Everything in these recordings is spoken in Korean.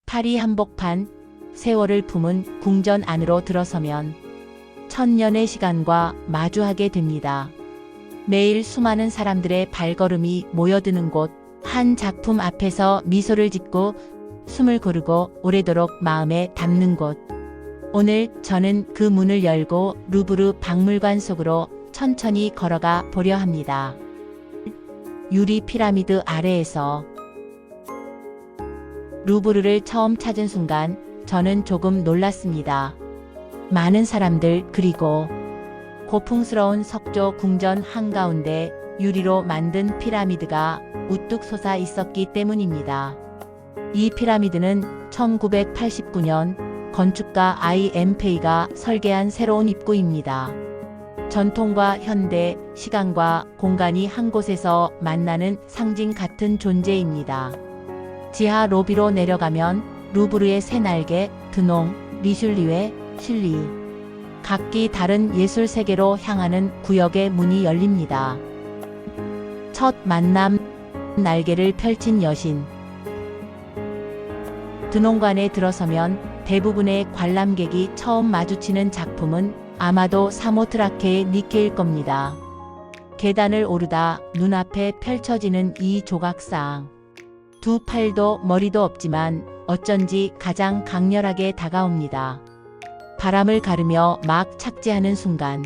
파리 한복판, 세월을 품은 궁전 안으로 들어서면 천년의 시간과 마주하게 됩니다. 매일 수많은 사람들의 발걸음이 모여드는 곳, 한 작품 앞에서 미소를 짓고 숨을 고르고 오래도록 마음에 담는 곳. 오늘 저는 그 문을 열고 루브르 박물관 속으로 천천히 걸어가 보려 합니다. 유리 피라미드 아래에서 루브르를 처음 찾은 순간 저는 조금 놀랐습니다. 많은 사람들 그리고 고풍스러운 석조 궁전 한가운데 유리로 만든 피라미드가 우뚝 솟아 있었기 때문입니다. 이 피라미드는 1989년 건축가 IM페이가 설계한 새로운 입구입니다. 전통과 현대, 시간과 공간이 한 곳에서 만나는 상징 같은 존재입니다. 지하 로비로 내려가면 루브르의 새 날개, 드농, 리슐리에, 실리. 각기 다른 예술 세계로 향하는 구역의 문이 열립니다. 첫 만남, 날개를 펼친 여신. 드농관에 들어서면 대부분의 관람객이 처음 마주치는 작품은 아마도 사모트라케의 니케일 겁니다. 계단을 오르다 눈앞에 펼쳐지는 이 조각상. 두 팔도 머리도 없지만 어쩐지 가장 강렬하게 다가옵니다. 바람을 가르며 막 착지하는 순간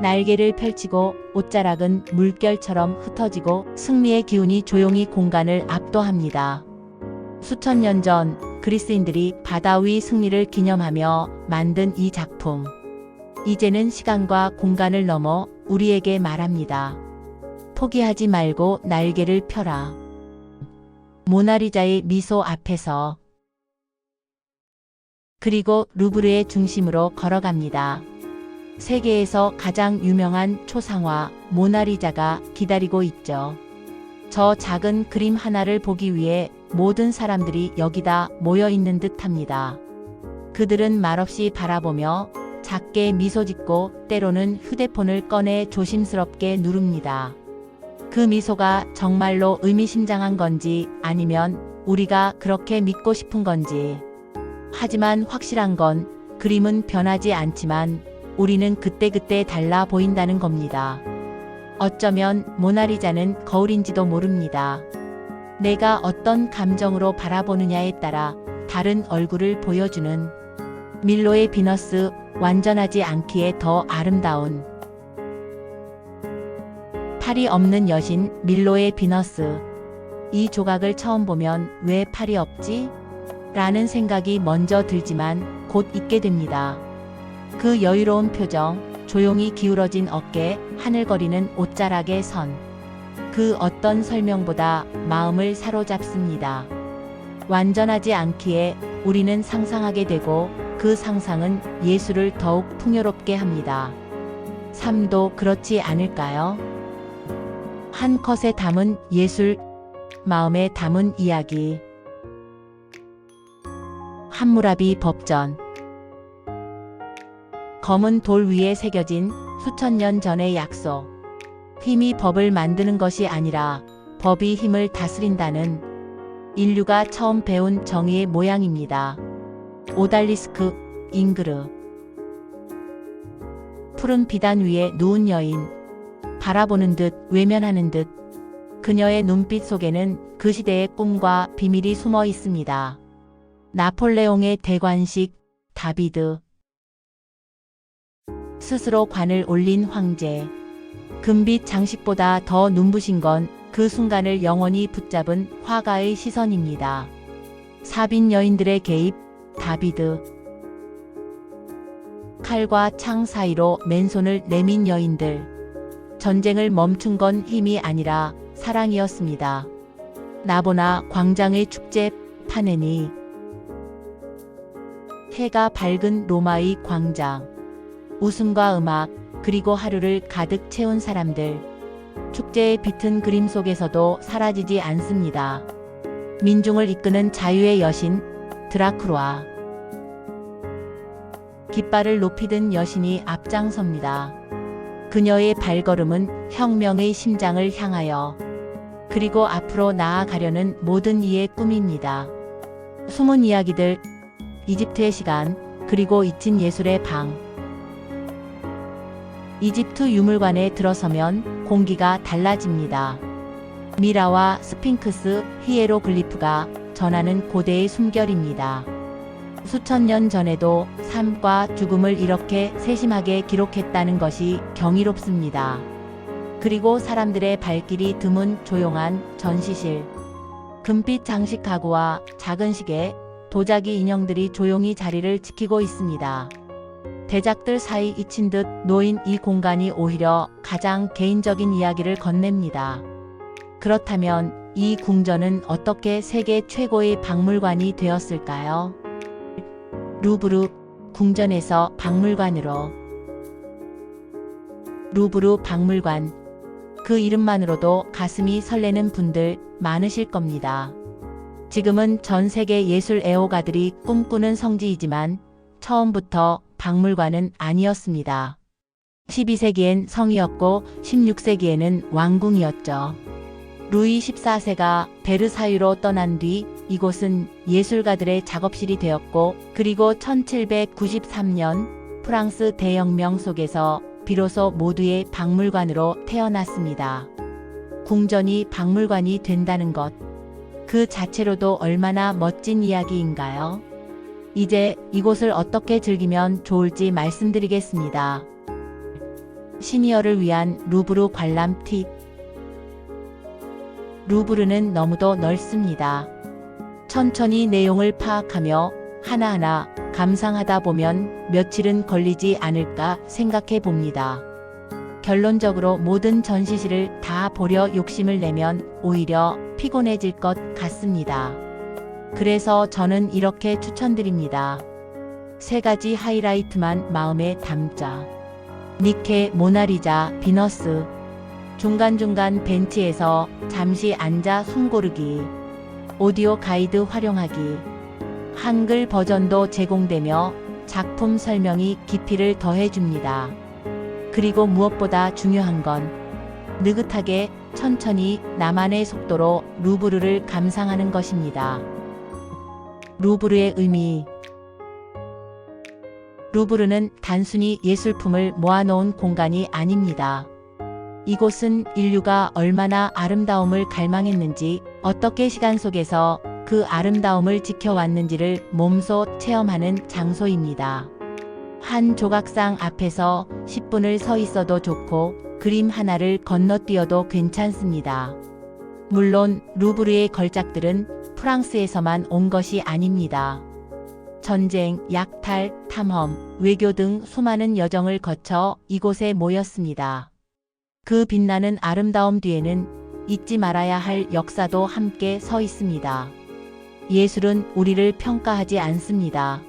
날개를 펼치고 옷자락은 물결처럼 흩어지고 승리의 기운이 조용히 공간을 압도합니다. 수천 년 전 그리스인들이 바다 위 승리를 기념하며 만든 이 작품. 이제는 시간과 공간을 넘어 우리에게 말합니다. 포기하지 말고 날개를 펴라. 모나리자의 미소 앞에서 그리고 루브르의 중심으로 걸어갑니다. 세계에서 가장 유명한 초상화 모나리자가 기다리고 있죠. 저 작은 그림 하나를 보기 위해 모든 사람들이 여기다 모여 있는 듯합니다. 그들은 말없이 바라보며 작게 미소 짓고 때로는 휴대폰을 꺼내 조심스럽게 누릅니다. 그 미소가 정말로 의미심장한 건지 아니면 우리가 그렇게 믿고 싶은 건지. 하지만 확실한 건 그림은 변하지 않지만 우리는 그때그때 달라 보인다는 겁니다. 어쩌면 모나리자는 거울인지도 모릅니다. 내가 어떤 감정으로 바라보느냐에 따라 다른 얼굴을 보여주는 밀로의 비너스, 완전하지 않기에 더 아름다운. 팔이 없는 여신 밀로의 비너스. 이 조각을 처음 보면 왜 팔이 없지? 라는 생각이 먼저 들지만 곧 잊게 됩니다. 그 여유로운 표정, 조용히 기울어진 어깨, 하늘거리는 옷자락의 선. 그 어떤 설명보다 마음을 사로잡습니다. 완전하지 않기에 우리는 상상하게 되고 그 상상은 예술을 더욱 풍요롭게 합니다. 삶도 그렇지 않을까요? 한 컷에 담은 예술, 마음에 담은 이야기. 함무라비 법전. 검은 돌 위에 새겨진 수천 년 전의 약속. 힘이 법을 만드는 것이 아니라 법이 힘을 다스린다는 인류가 처음 배운 정의의 모양입니다. 오달리스크, 잉그르. 푸른 비단 위에 누운 여인. 바라보는 듯 외면하는 듯. 그녀의 눈빛 속에는 그 시대의 꿈과 비밀이 숨어 있습니다. 나폴레옹의 대관식, 다비드. 스스로 관을 올린 황제. 금빛 장식보다 더 눈부신 건 그 순간을 영원히 붙잡은 화가의 시선입니다. 사빈 여인들의 개입, 다비드. 칼과 창 사이로 맨손을 내민 여인들. 전쟁을 멈춘 건 힘이 아니라 사랑이었습니다. 나보나 광장의 축제, 파네니. 해가 밝은 로마의 광장. 웃음과 음악, 그리고 하루를 가득 채운 사람들. 축제의 빛은 그림 속에서도 사라지지 않습니다. 민중을 이끄는 자유의 여신, 드라쿠로아. 깃발을 높이 든 여신이 앞장섭니다. 그녀의 발걸음은 혁명의 심장을 향하여, 그리고 앞으로 나아가려는 모든 이의 꿈입니다. 숨은 이야기들, 이집트의 시간, 그리고 잊힌 예술의 방. 이집트 유물관에 들어서면 공기가 달라집니다. 미라와 스핑크스, 히에로글리프가 전하는 고대의 숨결입니다. 수천 년 전에도 삶과 죽음을 이렇게 세심하게 기록했다는 것이 경이롭습니다. 그리고 사람들의 발길이 드문 조용한 전시실. 금빛 장식 가구와 작은 시계, 도자기 인형들이 조용히 자리를 지키고 있습니다. 대작들 사이 잊힌 듯 놓인 이 공간이 오히려 가장 개인적인 이야기를 건넵니다. 그렇다면 이 궁전은 어떻게 세계 최고의 박물관이 되었을까요? 루브르 궁전에서 박물관으로. 루브르 박물관. 그 이름만으로도 가슴이 설레는 분들 많으실 겁니다. 지금은 전 세계 예술 애호가들이 꿈꾸는 성지이지만 처음부터 박물관은 아니었습니다. 12세기엔 성이었고 16세기에는 왕궁이었죠. 루이 14세가 베르사유로 떠난 뒤 이곳은 예술가들의 작업실이 되었고, 그리고 1793년 프랑스 대혁명 속에서 비로소 모두의 박물관으로 태어났습니다. 궁전이 박물관이 된다는 것, 그 자체로도 얼마나 멋진 이야기인가요? 이제 이곳을 어떻게 즐기면 좋을지 말씀드리겠습니다. 시니어를 위한 루브르 관람 팁. 루브르는 너무도 넓습니다. 천천히 내용을 파악하며 하나하나 감상하다 보면 며칠은 걸리지 않을까 생각해 봅니다. 결론적으로 모든 전시실을 다 보려 욕심을 내면 오히려 피곤해질 것 같습니다. 그래서 저는 이렇게 추천드립니다. 3가지 하이라이트만 마음에 담자. 니케, 모나리자, 비너스. 중간중간 벤치에서 잠시 앉아 숨 고르기. 오디오 가이드 활용하기. 한글 버전도 제공되며 작품 설명이 깊이를 더해줍니다. 그리고 무엇보다 중요한 건 느긋하게 천천히 나만의 속도로 루브르를 감상하는 것입니다. 루브르의 의미. 루브르는 단순히 예술품을 모아놓은 공간이 아닙니다. 이곳은 인류가 얼마나 아름다움을 갈망했는지, 어떻게 시간 속에서 그 아름다움을 지켜왔는지를 몸소 체험하는 장소입니다. 한 조각상 앞에서 10분을 서 있어도 좋고 그림 하나를 건너뛰어도 괜찮습니다. 물론 루브르의 걸작들은 프랑스에서만 온 것이 아닙니다. 전쟁, 약탈, 탐험, 외교 등 수많은 여정을 거쳐 이곳에 모였습니다. 그 빛나는 아름다움 뒤에는 잊지 말아야 할 역사도 함께 서 있습니다. 예술은 우리를 평가하지 않습니다.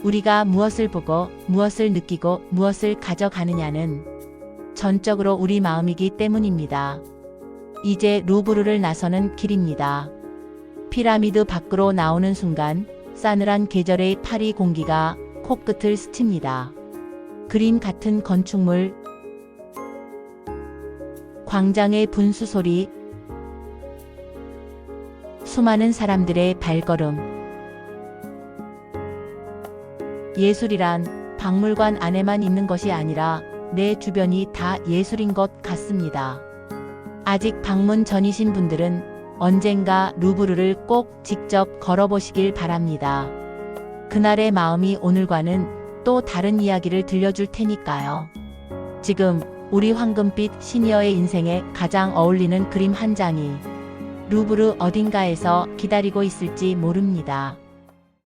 우리가 무엇을 보고, 무엇을 느끼고, 무엇을 가져가느냐는 전적으로 우리 마음이기 때문입니다. 이제 루브르를 나서는 길입니다. 피라미드 밖으로 나오는 순간 싸늘한 계절의 파리 공기가 코끝을 스칩니다. 그림 같은 건축물, 광장의 분수 소리, 수많은 사람들의 발걸음. 예술이란 박물관 안에만 있는 것이 아니라 내 주변이 다 예술인 것 같습니다. 아직 방문 전이신 분들은 언젠가 루브르를 꼭 직접 걸어보시길 바랍니다. 그날의 마음이 오늘과는 또 다른 이야기를 들려줄 테니까요. 지금 우리 황금빛 시니어의 인생에 가장 어울리는 그림 한 장이 루브르 어딘가에서 기다리고 있을지 모릅니다.